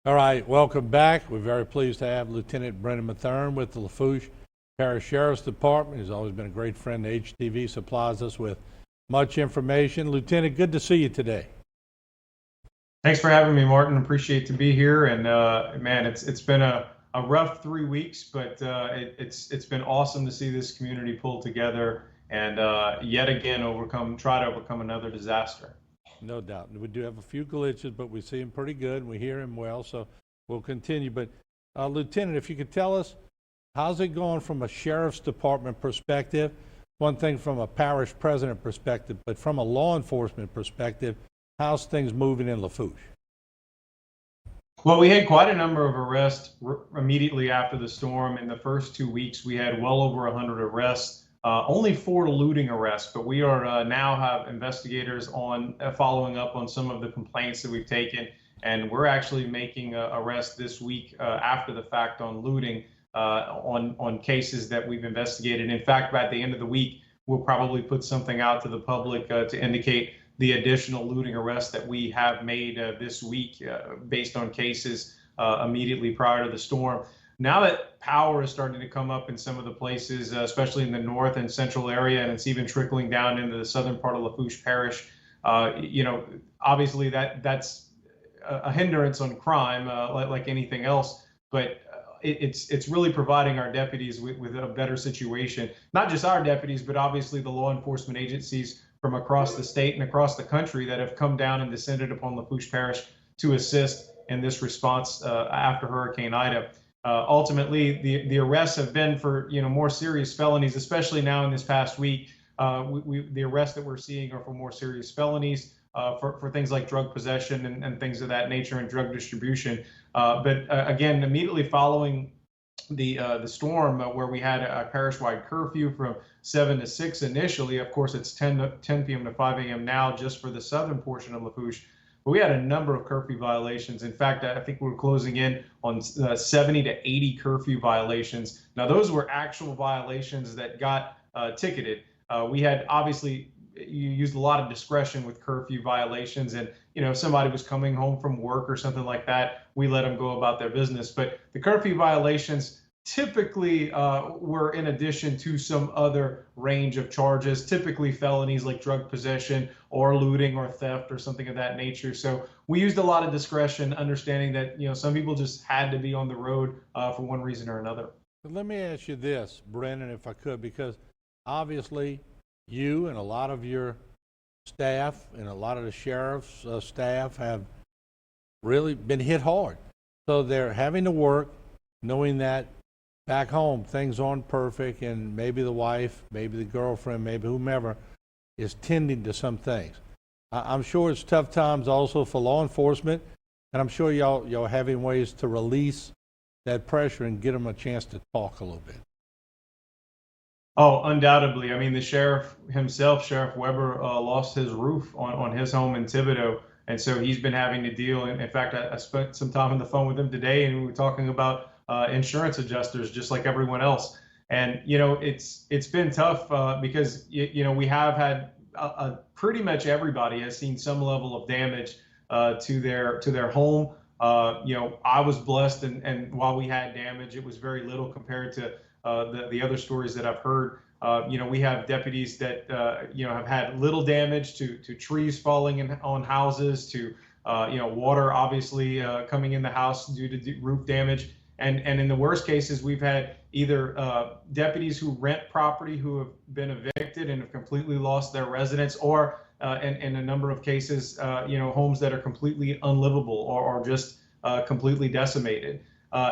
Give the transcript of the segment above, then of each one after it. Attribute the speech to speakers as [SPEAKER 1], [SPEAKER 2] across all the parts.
[SPEAKER 1] All right, welcome back. We're very pleased to have Lieutenant Brennan Matherne with the Lafourche Parish Sheriff's Department. He's always been a great friend to HTV, supplies us with much information. Lieutenant, good to see you today.
[SPEAKER 2] Thanks for having me, Martin. Appreciate to be here. And man, it's been a rough 3 weeks, but it's been awesome to see this community pull together and yet again try to overcome another disaster.
[SPEAKER 1] No doubt. We do have a few glitches, but we see him pretty good and we hear him well, so we'll continue. But Lieutenant, if you could tell us, how's it going from a sheriff's department perspective? One thing from a parish president perspective, but from a law enforcement perspective, how's things moving in Lafourche?
[SPEAKER 2] Well, we had quite a number of arrests immediately after the storm. In the first 2 weeks, we had well over 100 arrests. Only 4 looting arrests, but we are now have investigators on following up on some of the complaints that we've taken, and we're actually making arrests this week after the fact on looting on cases that we've investigated. In fact, by the end of the week, we'll probably put something out to the public to indicate the additional looting arrests that we have made this week based on cases immediately prior to the storm. Now that power is starting to come up in some of the places, especially in the north and central area, and it's even trickling down into the southern part of Lafourche Parish, obviously that's a hindrance on crime, like anything else. But it's really providing our deputies with a better situation. Not just our deputies, but obviously the law enforcement agencies from across the state and across the country that have come down and descended upon Lafourche Parish to assist in this response after Hurricane Ida. Ultimately, the arrests have been for more serious felonies, especially now in this past week. The arrests that we're seeing are for more serious felonies, for things like drug possession and things of that nature, and drug distribution. But again, immediately following the storm, where we had a parish-wide curfew from 7 to 6 initially. Of course, it's 10 p.m. to 5 a.m. now, just for the southern portion of Lafourche. But we had a number of curfew violations. In fact, I think we're closing in on 70 to 80 curfew violations. Now, those were actual violations that got ticketed. We had, obviously, you used a lot of discretion with curfew violations. And, if somebody was coming home from work or something like that, we let them go about their business. But the curfew violations typically were in addition to some other range of charges, typically felonies like drug possession or looting or theft or something of that nature. So we used a lot of discretion, understanding that some people just had to be on the road for one reason or another.
[SPEAKER 1] But let me ask you this, Brennan, if I could, because obviously you and a lot of your staff and a lot of the sheriff's staff have really been hit hard. So they're having to work knowing that back home things aren't perfect, and maybe the wife, maybe the girlfriend, maybe whomever is tending to some things. I'm sure it's tough times also for law enforcement, and I'm sure y'all having ways to release that pressure and get them a chance to talk a little bit.
[SPEAKER 2] Oh, undoubtedly. I mean, the sheriff himself, Sheriff Weber, lost his roof on his home in Thibodeau. And so he's been having to deal. In fact, I spent some time on the phone with him today, and we were talking about insurance adjusters, just like everyone else. And, it's been tough because, we have had pretty much everybody has seen some level of damage to their home. I was blessed, and while we had damage, it was very little compared to the other stories that I've heard. We have deputies that have had little damage to trees falling on houses, to water obviously coming in the house due to roof damage, and in the worst cases, we've had either deputies who rent property who have been evicted and have completely lost their residence, or in a number of cases, homes that are completely unlivable or just completely decimated.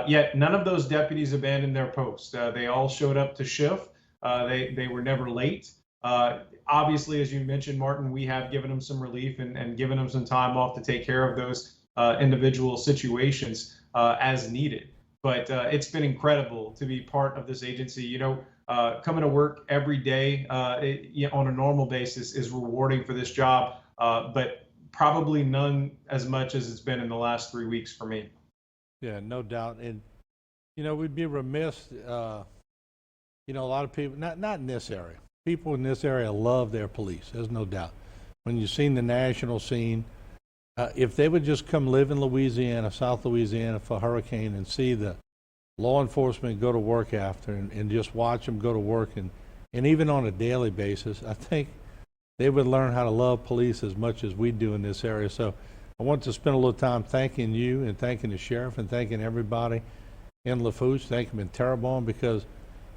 [SPEAKER 2] Yet none of those deputies abandoned their posts. They all showed up to shift. They were never late. Obviously, as you mentioned, Martin, we have given them some relief and given them some time off to take care of those individual situations as needed. But it's been incredible to be part of this agency. Coming to work every day on a normal basis is rewarding for this job, but probably none as much as it's been in the last 3 weeks for me.
[SPEAKER 1] Yeah, no doubt. And, we'd be remiss, a lot of people, not in this area. People in this area love their police. There's no doubt. When you've seen the national scene, If they would just come live in Louisiana, South Louisiana for hurricane and see the law enforcement go to work after and just watch them go to work and even on a daily basis, I think they would learn how to love police as much as we do in this area. So I want to spend a little time thanking you and thanking the sheriff and thanking everybody in Lafourche, thank them in Terrebonne, because,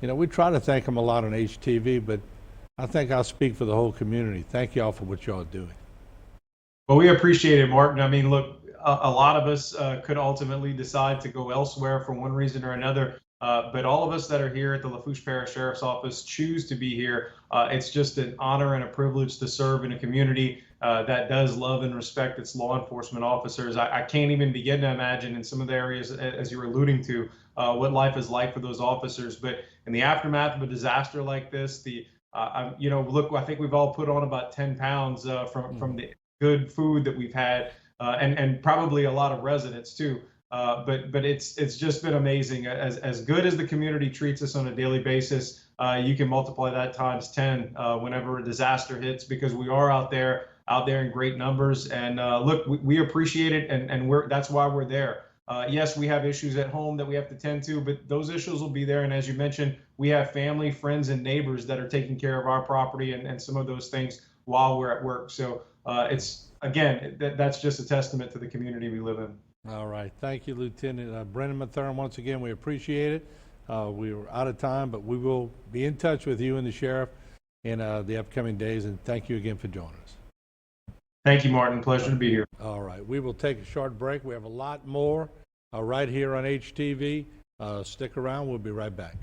[SPEAKER 1] you know, we try to thank them a lot on HTV, but I think I'll speak for the whole community. Thank y'all for what y'all are doing.
[SPEAKER 2] Well, we appreciate it, Martin. I mean, look, a lot of us could ultimately decide to go elsewhere for one reason or another. But all of us that are here at the Lafourche Parish Sheriff's Office choose to be here. It's just an honor and a privilege to serve in a community that does love and respect its law enforcement officers. I can't even begin to imagine in some of the areas, as you were alluding to, what life is like for those officers. But in the aftermath of a disaster like this, you know, look, I think we've all put on about 10 pounds from the good food that we've had, and probably a lot of residents too. But it's just been amazing. As good as the community treats us on a daily basis, you can multiply that times 10 whenever a disaster hits, because we are out there in great numbers. And look, we appreciate it, and that's why we're there. Yes, we have issues at home that we have to tend to, but those issues will be there. And as you mentioned, we have family, friends, and neighbors that are taking care of our property and some of those things while we're at work. So it's, again, that's just a testament to the community we live in.
[SPEAKER 1] All right. Thank you, Lieutenant Brennan Matherne. Once again, we appreciate it. We were out of time, but we will be in touch with you and the sheriff in the upcoming days. And thank you again for joining us.
[SPEAKER 2] Thank you, Martin. Pleasure to be here.
[SPEAKER 1] All right. We will take a short break. We have a lot more right here on HTV. Stick around. We'll be right back.